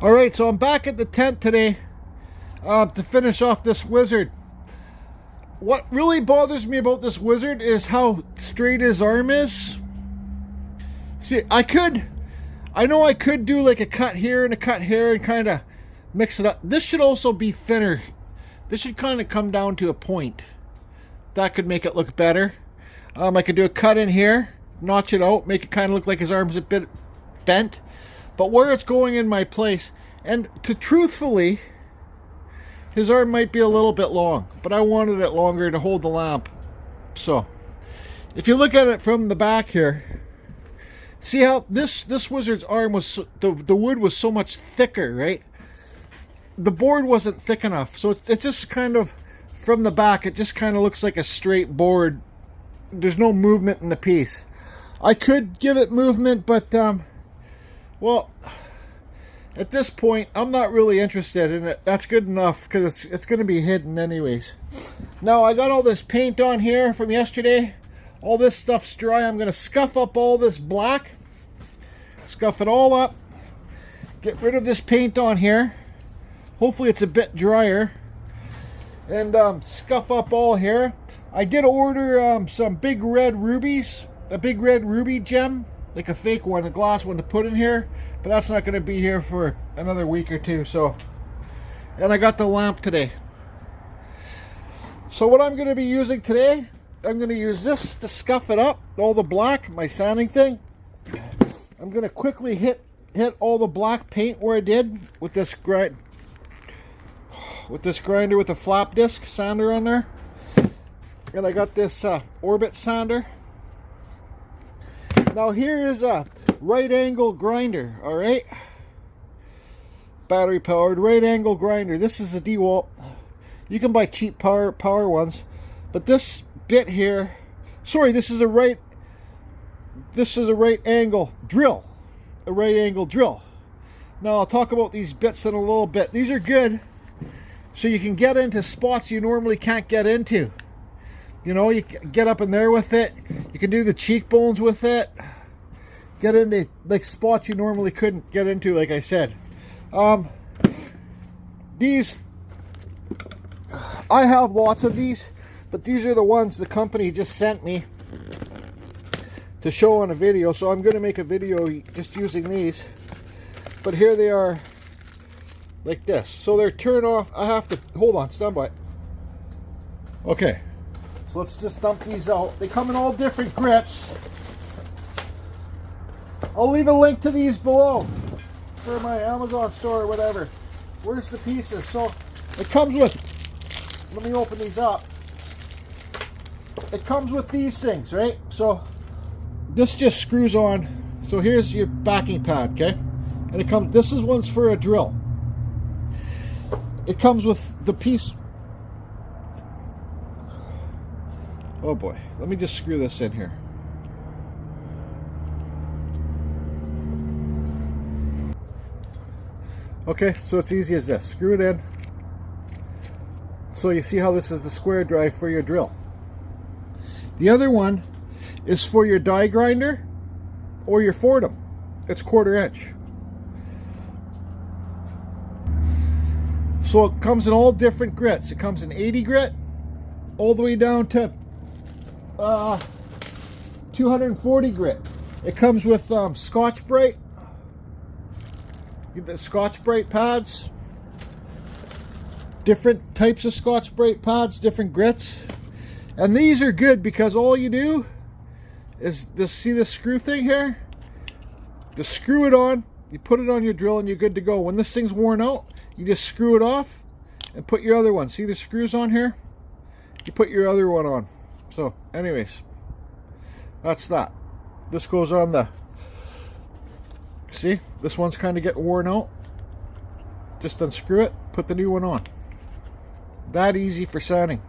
Alright, so I'm back at the tent today to finish off this wizard. What really bothers me about this wizard is how straight his arm is. See, I know I could do like a cut here and a cut here and kind of mix it up. This should also be thinner. This should kind of come down to a point. That could make it look better. I could do a cut in here, notch it out, make it kind of look like his arm's a bit bent. But where it's going in my place, and to truthfully, his arm might be a little bit long, but I wanted it longer to hold the lamp. So, if you look at it from the back here, see how this wizard's arm was, the wood was so much thicker, right? The board wasn't thick enough, so it just kind of, from the back, it just kind of looks like a straight board. There's no movement in the piece. I could give it movement, but well, at this point, I'm not really interested in it. That's good enough, because it's going to be hidden anyways. Now, I got all this paint on here from yesterday. All this stuff's dry. I'm going to scuff up all this black. Scuff it all up. Get rid of this paint on here. Hopefully it's a bit drier. And scuff up all here. I did order some big red rubies. A big red ruby gem. Like a fake one, a glass one to put in here, but that's not going to be here for another week or two. So, and I got the lamp today. So what I'm going to be using today, I'm going to use this to scuff it up, all the black, my sanding thing. I'm going to quickly hit all the black paint where I did with this grinder with a flap disc sander on there. And I got this Orbit sander. Now here is a right angle grinder, alright? Battery powered right angle grinder. This is a DeWalt. You can buy cheap power ones. But this bit here, sorry, this is a right angle drill. A right angle drill. Now I'll talk about these bits in a little bit. These are good, so you can get into spots you normally can't get into. You know, you get up in there with it. You can do the cheekbones with it. Get into like spots you normally couldn't get into, like I said. These, I have lots of these, but these are the ones the company just sent me to show on a video. So I'm going to make a video just using these. But here they are, like this. So they're turn off. I have to, hold on, stand by. Okay. So let's just dump these out. They come in all different grips. I'll leave a link to these below for my Amazon store or whatever. Where's the pieces? So it comes with, let me open these up. It comes with these things, right? So this just screws on. So here's your backing pad, okay? And it comes, this is one's for a drill. It comes with the piece. Oh boy, let me just screw this in here. Okay, so it's easy as this. Screw it in. So you see how this is the square drive for your drill. The other one is for your die grinder or your Fordham. It's 1/4 inch. So it comes in all different grits. It comes in 80 grit all the way down to 240 grit. It comes with Scotch Brite. The Scotch Brite pads. Different types of Scotch Brite pads, different grits. And these are good because all you do is this, see this screw thing here? Just screw it on, you put it on your drill and you're good to go. When this thing's worn out, you just screw it off and put your other one. See the screws on here? You put your other one on. So anyways, that's that. This goes on the, see, this one's kind of getting worn out. Just unscrew it, put the new one on. That easy for sanding.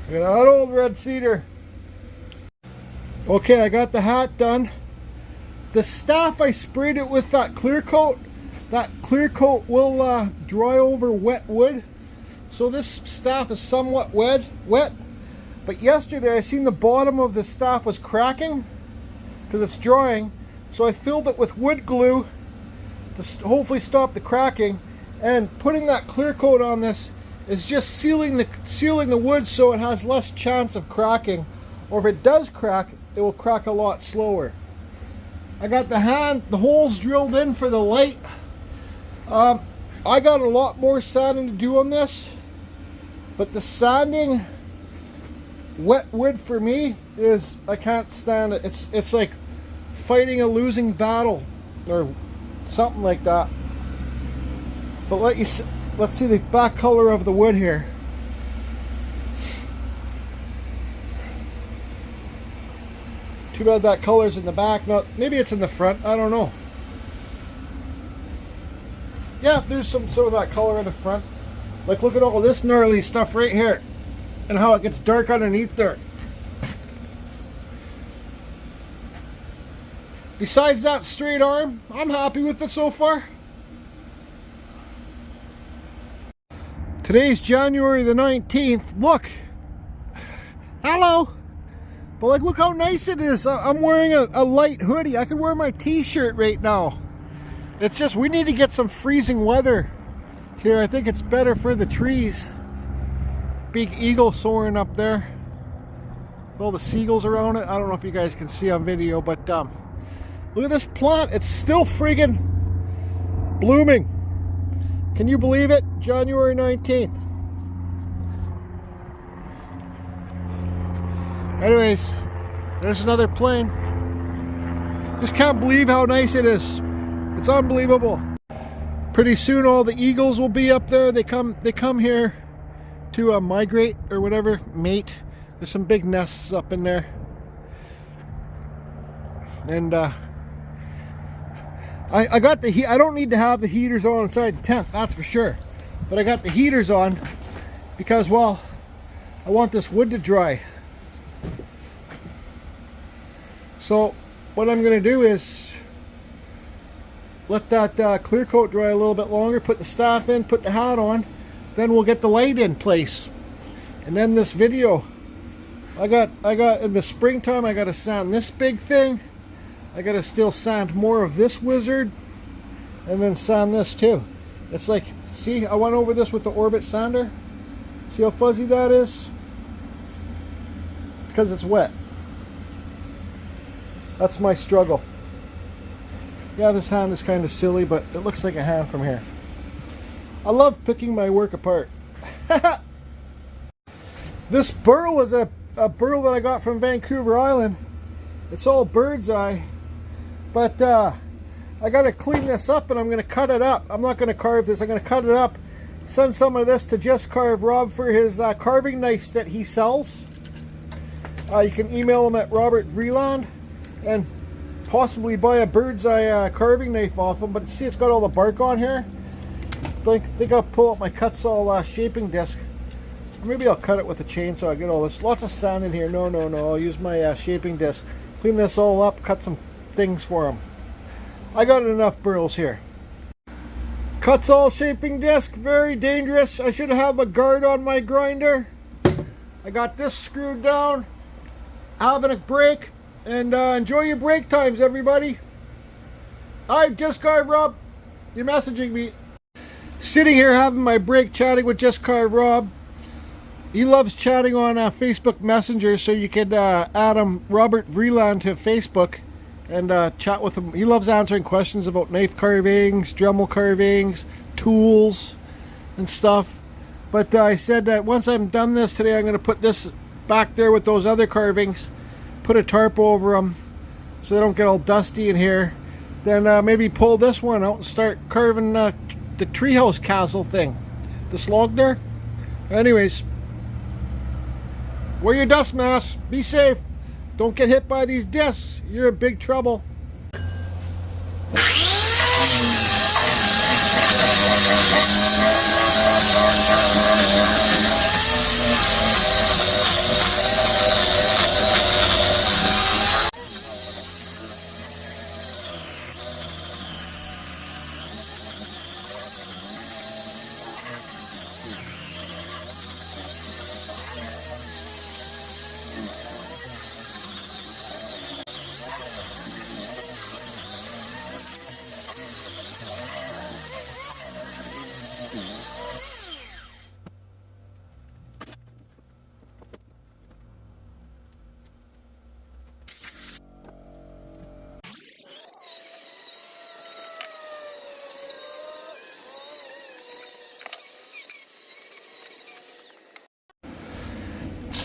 Look at that old red cedar. Okay, I got the hat done. The staff, I sprayed it with that clear coat. That clear coat will dry over wet wood. So this staff is somewhat wet. But yesterday I seen the bottom of the staff was cracking because it's drying. So I filled it with wood glue to hopefully stop the cracking. And putting that clear coat on this is just sealing the wood so it has less chance of cracking. Or if it does crack, it will crack a lot slower. I got the holes drilled in for the light. I got a lot more sanding to do on this, but the sanding wet wood for me is, I can't stand it. It's like fighting a losing battle or something like that. But let's see the back color of the wood here. Too bad that color's in the back. Not, maybe it's in the front. I don't know. Yeah, there's some of that color in the front. Like, look at all this gnarly stuff right here, and how it gets dark underneath there. Besides that straight arm, I'm happy with it so far. Today's January the 19th. Look. Hello. But like, look how nice it is. I'm wearing a light hoodie. I could wear my t-shirt right now. It's just, we need to get some freezing weather here. I think it's better for the trees. Big eagle soaring up there. With all the seagulls around it. I don't know if you guys can see on video, but look at this plant. It's still friggin' blooming. Can you believe it? January 19th. Anyways, there's another plane. Just can't believe how nice it is. It's unbelievable. Pretty soon all the eagles will be up there. They come here to migrate or whatever, mate. There's some big nests up in there. And I got the heat. I don't need to have the heaters on inside the tent, that's for sure. But I got the heaters on because, well, I want this wood to dry. So what I'm going to do is let that clear coat dry a little bit longer, put the staff in, put the hat on, then we'll get the light in place. And then this video, I got in the springtime, I got to sand this big thing. I got to still sand more of this wizard and then sand this too. It's like, see, I went over this with the Orbit sander. See how fuzzy that is? Because it's wet. That's my struggle. Yeah, this hand is kind of silly, but it looks like a hand from here. I love picking my work apart. This burl is a burl that I got from Vancouver Island. It's all bird's eye. But I got to clean this up and I'm going to cut it up. I'm not going to carve this. I'm going to cut it up. Send some of this to Just Carve Rob for his carving knives that he sells. You can email him at Robert Vreeland and possibly buy a bird's eye carving knife off him. But see, it's got all the bark on here. I think I'll pull out my Kutzall shaping disc. Or maybe I'll cut it with a chainsaw. I get all this. Lots of sand in here. No. I'll use my shaping disc. Clean this all up. Cut some things for him. I got enough burls here. Kutzall shaping disc. Very dangerous. I should have a guard on my grinder. I got this screwed down. Having a break. And enjoy your break times, everybody. Hi, Just Carve Rob. You're messaging me. Sitting here having my break, chatting with Just Carve Rob. He loves chatting on Facebook Messenger, so you can add him, Robert Vreeland, to Facebook and chat with him. He loves answering questions about knife carvings, Dremel carvings, tools, and stuff. But I said that once I'm done this today, I'm going to put this back there with those other carvings. Put a tarp over them so they don't get all dusty in here. Then maybe pull this one out and start carving the treehouse castle thing. The Slogner. Anyways, wear your dust mask. Be safe. Don't get hit by these discs. You're in big trouble.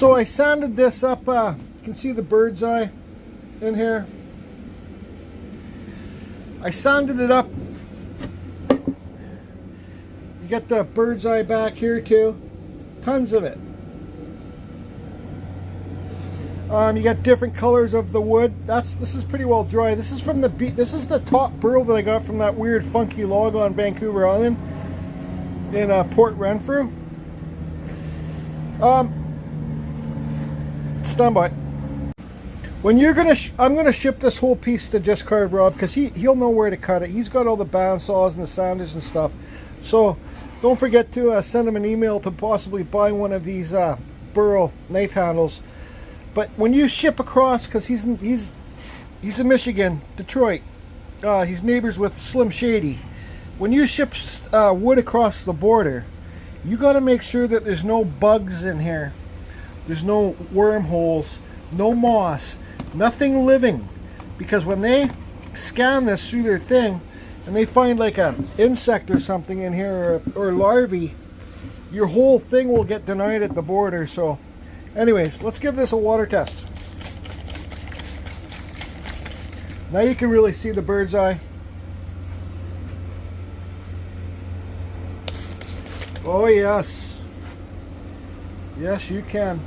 So I sanded this up. You can see the bird's eye in here. I sanded it up. You get the bird's eye back here too. Tons of it. You got different colors of the wood. This is pretty well dry. This is from this is the top burl that I got from that weird funky log on Vancouver Island in Port Renfrew. Stand by. When you're I'm gonna ship this whole piece to Just Carve Rob because he'll know where to cut it. He's got all the bandsaws and the sanders and stuff. So don't forget to send him an email to possibly buy one of these burl knife handles. But when you ship across, because he's in Michigan, Detroit, he's neighbors with Slim Shady. When you ship wood across the border, you got to make sure that there's no bugs in here. There's no wormholes, no moss, nothing living. Because when they scan this through their thing and they find like an insect or something in here or larvae, your whole thing will get denied at the border. So anyways, let's give this a water test. Now you can really see the bird's eye. Oh yes. Yes, you can.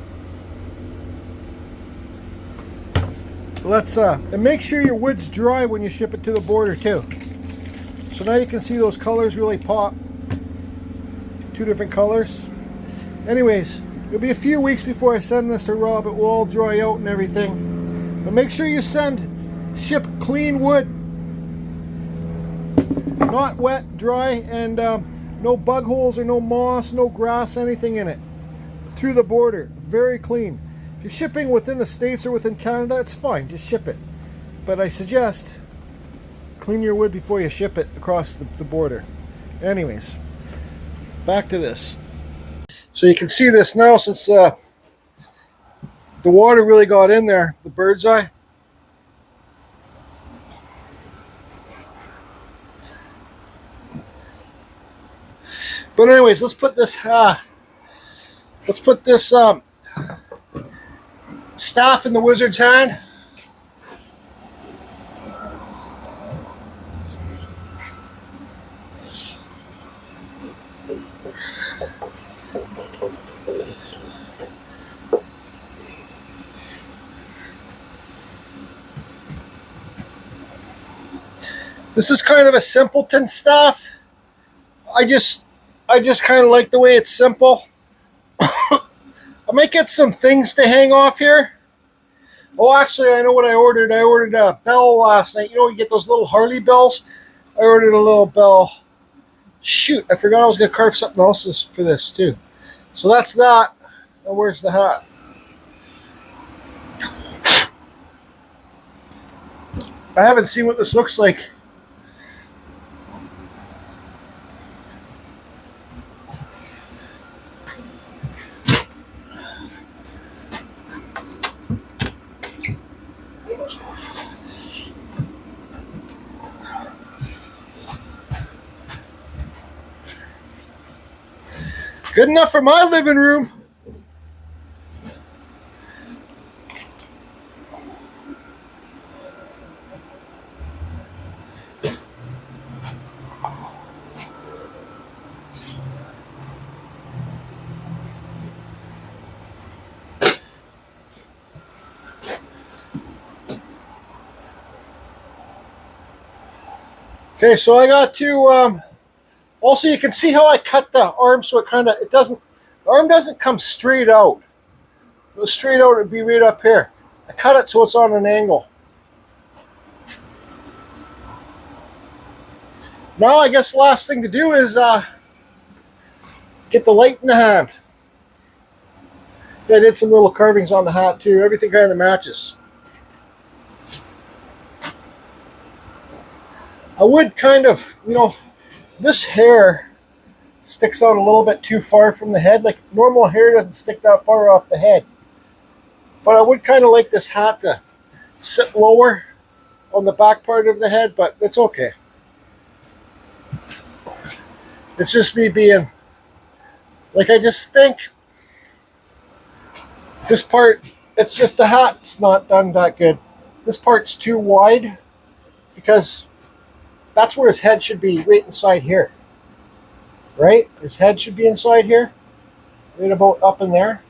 Let's and make sure your wood's dry when you ship it to the border too. So now you can see those colors really pop. Two different colors. Anyways, it'll be a few weeks before I send this to Rob. It will all dry out and everything. But make sure you ship clean wood. Not wet, dry, and no bug holes or no moss, no grass, anything in it. Through the border. Very clean. If you're shipping within the States or within Canada, it's fine. Just ship it. But I suggest clean your wood before you ship it across the border. Anyways, back to this. So you can see this now since the water really got in there, the bird's eye. But anyways, let's put this staff in the wizard's hand. This is kind of a simpleton staff. I just kind of like the way it's simple. I might get some things to hang off here. Oh, actually, I know what I ordered. I ordered a bell last night. You know, you get those little Harley bells. I ordered a little bell. Shoot, I forgot I was going to carve something else for this too. So that's that. Now where's the hat? I haven't seen what this looks like. Good enough for my living room. Okay, so I got to also, you can see how I cut the arm so the arm doesn't come straight out. If it was straight out, it'd be right up here. I cut it so it's on an angle. Now I guess the last thing to do is get the light in the hand. I did some little carvings on the hat too. Everything kind of matches. I would kind of, this hair sticks out a little bit too far from the head. Like normal hair doesn't stick that far off the head. But I would kind of like this hat to sit lower on the back part of the head, but it's okay. It's just me being, like I just think This part, it's just the hat's not done that good. This part's too wide because that's where his head should be, right inside here. Right? His head should be inside here. Right about up in there.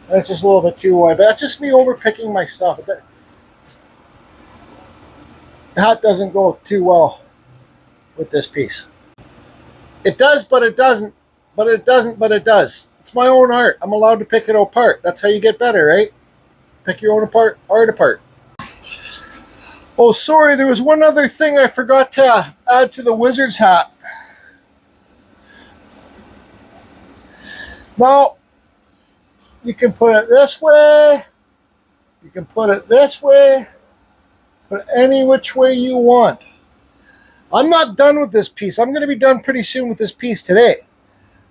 And it's just a little bit too wide. But that's just me overpicking my stuff. The hat doesn't go too well with this piece. It does, but it doesn't. But it doesn't, but it does. It's my own art. I'm allowed to pick it apart. That's how you get better, right? Pick your own art apart. Oh, sorry, there was one other thing I forgot to add to the wizard's hat. Now, you can put it this way. You can put it this way. Put it any which way you want. I'm not done with this piece. I'm going to be done pretty soon with this piece today.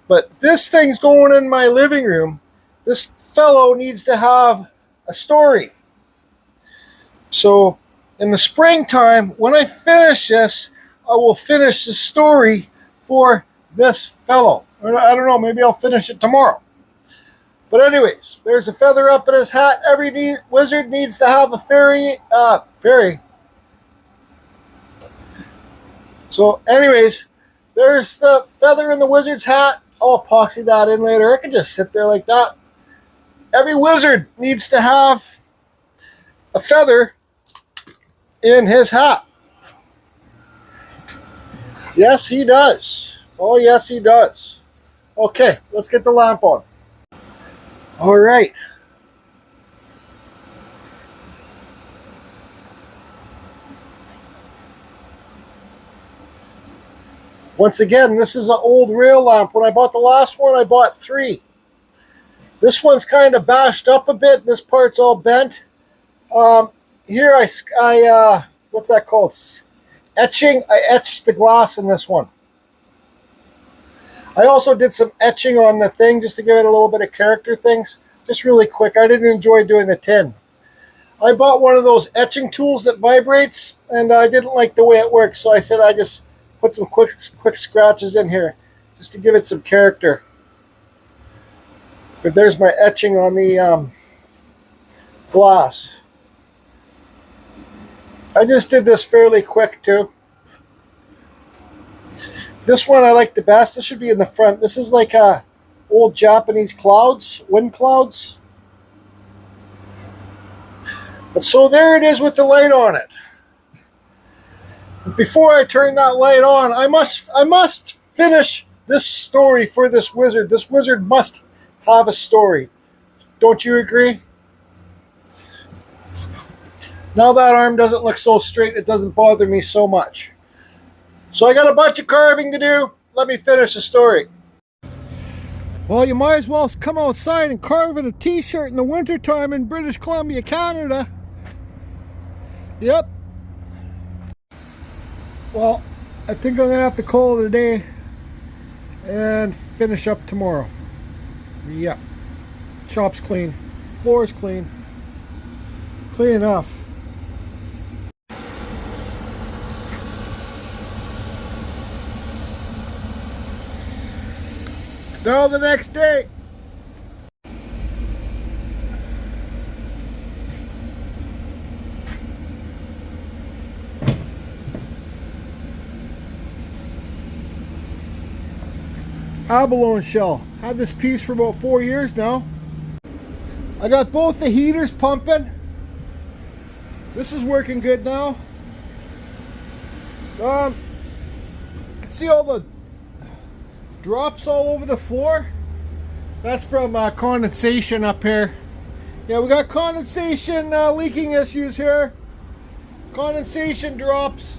But this thing's going in my living room. This fellow needs to have a story. So in the springtime, when I finish this, I will finish the story for this fellow. I don't know, maybe I'll finish it tomorrow. But anyways, there's a feather up in his hat. Every wizard needs to have a fairy. So anyways, there's the feather in the wizard's hat. I'll epoxy that in later. I can just sit there like that. Every wizard needs to have a feather in his hat. Yes, he does. Oh, yes, he does. Okay, let's get the lamp on. All right. Once again, this is an old rail lamp. When I bought the last one, I bought 3. This one's kind of bashed up a bit. This part's all bent. Here I what's that called? Etching. I etched the glass in this one. I also did some etching on the thing just to give it a little bit of character things. Just really quick. I didn't enjoy doing the tin. I bought one of those etching tools that vibrates, and I didn't like the way it works, so I said I just put some quick scratches in here just to give it some character. But there's my etching on the glass. I just did this fairly quick too. This one I like the best. This should be in the front. This is like old Japanese clouds, wind clouds. But so there it is with the light on it. But before I turn that light on, I must finish this story for this wizard. This wizard must have a story. Don't you agree? Now that arm doesn't look so straight, it doesn't bother me so much. So I got a bunch of carving to do. Let me finish the story. Well, you might as well come outside and carve in a t-shirt in the wintertime in British Columbia, Canada. Yep. Well, I think I'm going to have to call it a day and finish up tomorrow. Yep. Shop's clean. Floor's clean. Clean enough. Now the next day. Abalone shell. Had this piece for about 4 years now. I got both the heaters pumping. This is working good now. You can see all the drops all over the floor. That's from condensation up here. Yeah, we got condensation leaking issues here. Condensation drops.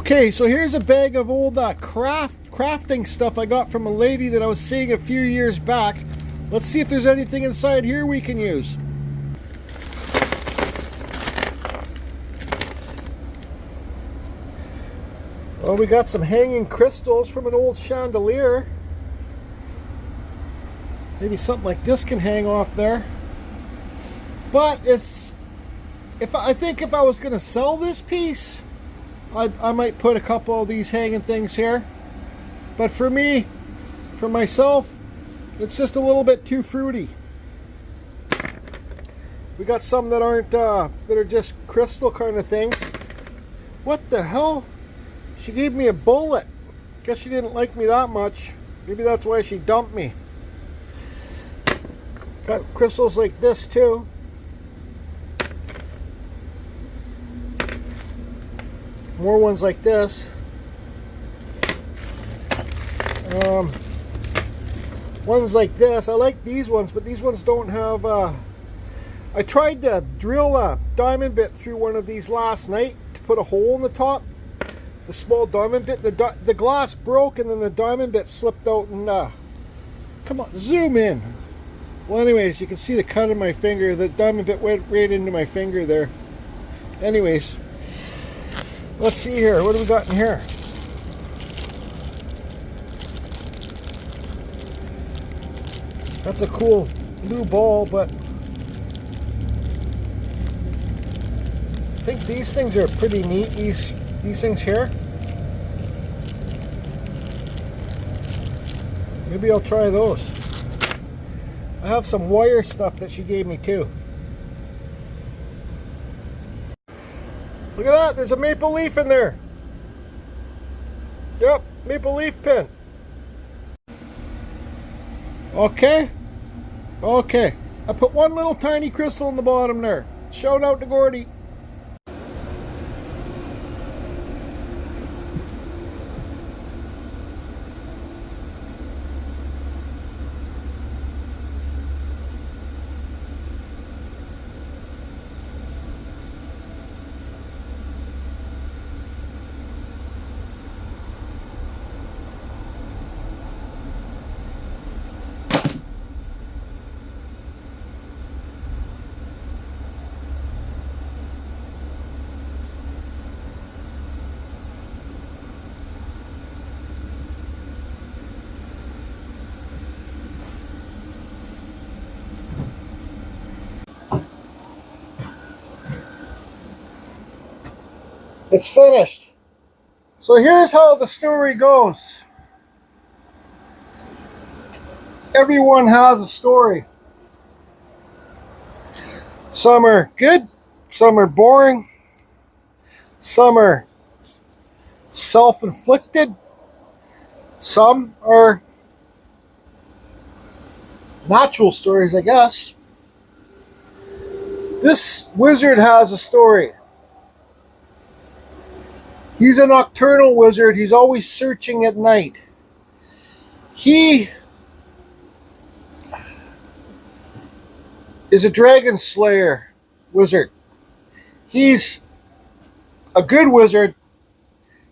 Okay, so here's a bag of old crafting stuff I got from a lady that I was seeing a few years back. Let's see if there's anything inside here we can use. Well, we got some hanging crystals from an old chandelier. Maybe something like this can hang off there. But I think if I was going to sell this piece, I might put a couple of these hanging things here. But for me, for myself, it's just a little bit too fruity. We got some that aren't, that are just crystal kind of things. What the hell? She gave me a bullet. Guess she didn't like me that much. Maybe that's why she dumped me. Got crystals like this too. More ones like this. Ones like this. I like these ones, but these ones don't have... I tried to drill a diamond bit through one of these last night to put a hole in the top. The small diamond bit. The glass broke and then the diamond bit slipped out and... come on, zoom in. Well, anyways, you can see the cut in my finger. The diamond bit went right into my finger there. Anyways, let's see here. What do we got in here? That's a cool blue ball, but I think these things are pretty neat. These things here. Maybe I'll try those. I have some wire stuff that she gave me too. Look at that, there's a maple leaf in there. Yep, maple leaf pin. Okay. Okay. I put one little tiny crystal in the bottom there. Shout out to Gordy. It's finished. So here's how the story goes. Everyone has a story. Some are good, some are boring, some are self-inflicted, some are natural stories, I guess. This wizard has a story. He's a nocturnal wizard. He's always searching at night. He is a dragon slayer wizard. He's a good wizard.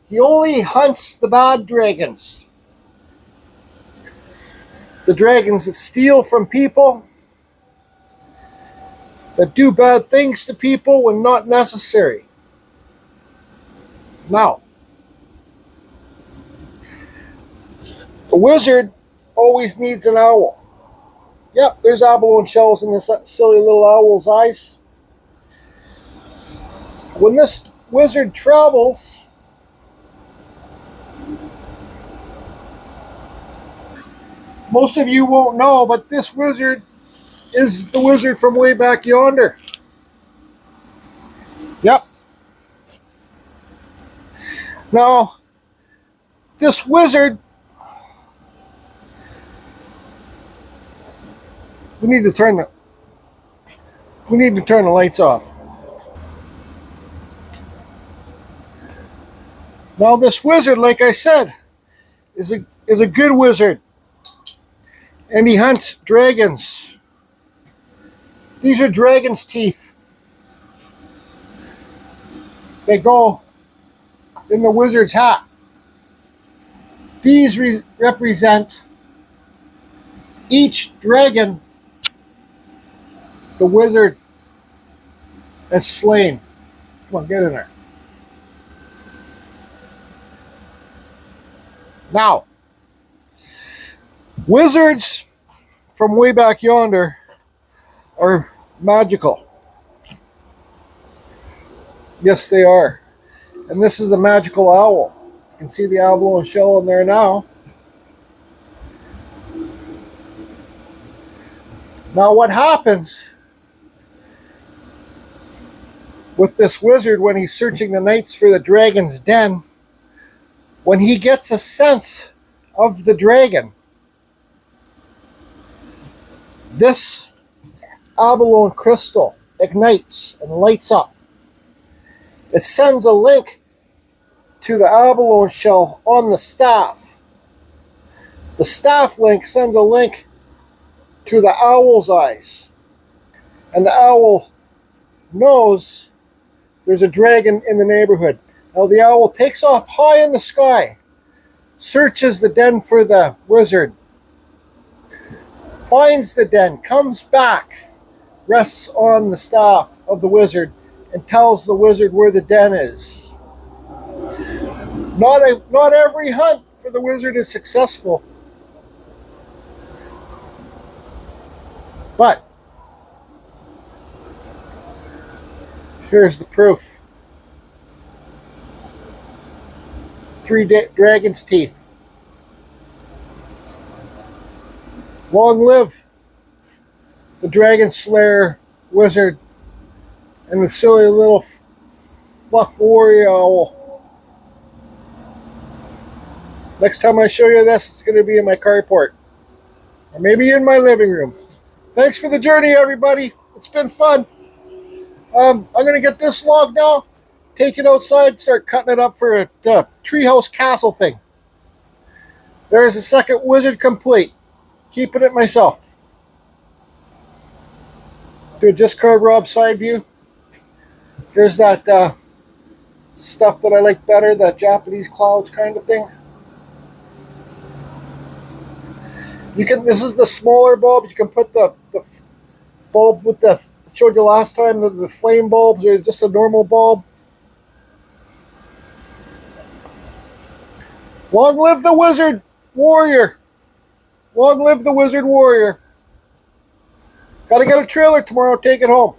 He only hunts the bad dragons. The dragons that steal from people, that do bad things to people when not necessary. Now, a wizard always needs an owl. Yep, there's abalone shells in this silly little owl's eyes. When this wizard travels, most of you won't know, but this wizard is the wizard from way back yonder. Yep. Now, this wizard, we need to turn the lights off. Now, this wizard, like I said, is a good wizard, and he hunts dragons. These are dragon's teeth. They go in the wizard's hat. These represent each dragon the wizard has slain. Come on, get in there. Now, wizards from way back yonder are magical. Yes, they are. And this is a magical owl. You can see the abalone shell in there now. Now what happens with this wizard when he's searching the nights for the dragon's den, when he gets a sense of the dragon, this abalone crystal ignites and lights up. It sends a link to the abalone shell on the staff. The staff link sends a link to the owl's eyes. And the owl knows there's a dragon in the neighborhood. Now the owl takes off high in the sky, searches the den for the wizard, finds the den, comes back, rests on the staff of the wizard, and tells the wizard where the den is. Not every hunt for the wizard is successful. But here's the proof. 3 dragon's teeth. Long live the dragon slayer wizard and the silly little fluff warrior owl. Next time I show you this, it's going to be in my carport. Or maybe in my living room. Thanks for the journey, everybody. It's been fun. I'm going to get this log now, take it outside, start cutting it up for the treehouse castle thing. There's the second wizard complete. Keeping it myself. Do a discard Rob side view. Here's that stuff that I like better, that Japanese clouds kind of thing. This is the smaller bulb. You can put the bulb with the, I showed you last time, the flame bulbs, or just a normal bulb. Long live the wizard warrior. Long live the wizard warrior. Gotta get a trailer tomorrow, take it home.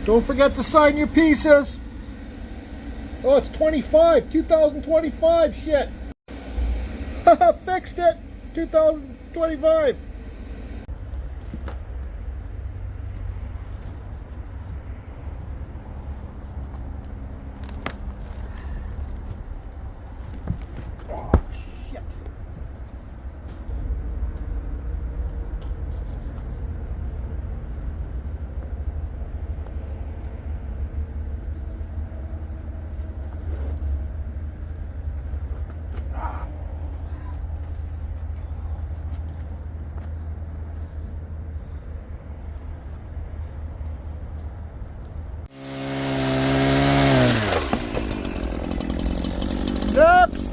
Don't forget to sign your pieces. Oh, it's 2025, shit. Fixed it, 2025. Next!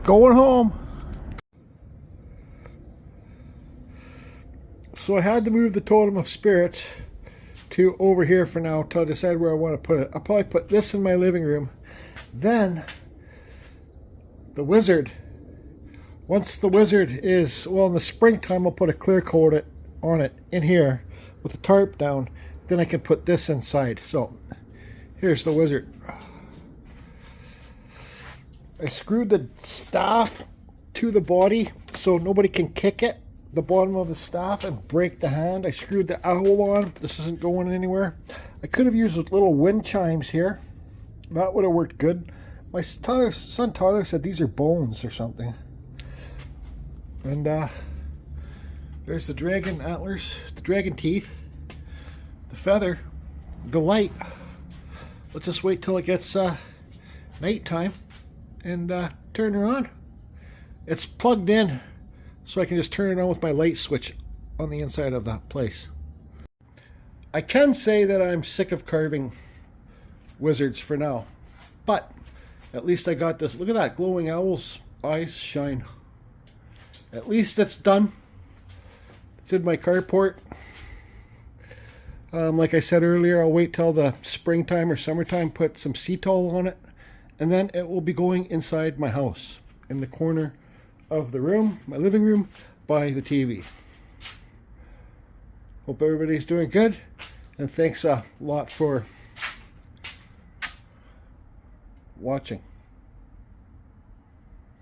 Going home. So I had to move the totem of spirits to over here for now until I decide where I want to put it. I'll probably put this in my living room. Then the wizard. Once the wizard is, well, in the springtime, I'll put a clear coat on it in here with the tarp down. Then I can put this inside. So here's the wizard. I screwed the staff to the body so nobody can kick it, the bottom of the staff, and break the hand. I screwed the owl on. This isn't going anywhere. I could have used little wind chimes here. That would have worked good. My son Tyler said these are bones or something. And there's the dragon antlers, the dragon teeth, the feather, the light. Let's just wait till it gets nighttime and turn her on. It's plugged in, so I can just turn it on with my light switch on the inside of that place. I can say that I'm sick of carving wizards for now, but at least I got this. Look at that glowing owl's eyes shine. At least it's done. It's in my carport. Like I said earlier, I'll wait till the springtime or summertime, put some sea towel on it, and then it will be going inside my house in the corner of the room, my living room, by the TV. Hope everybody's doing good, and thanks a lot for watching.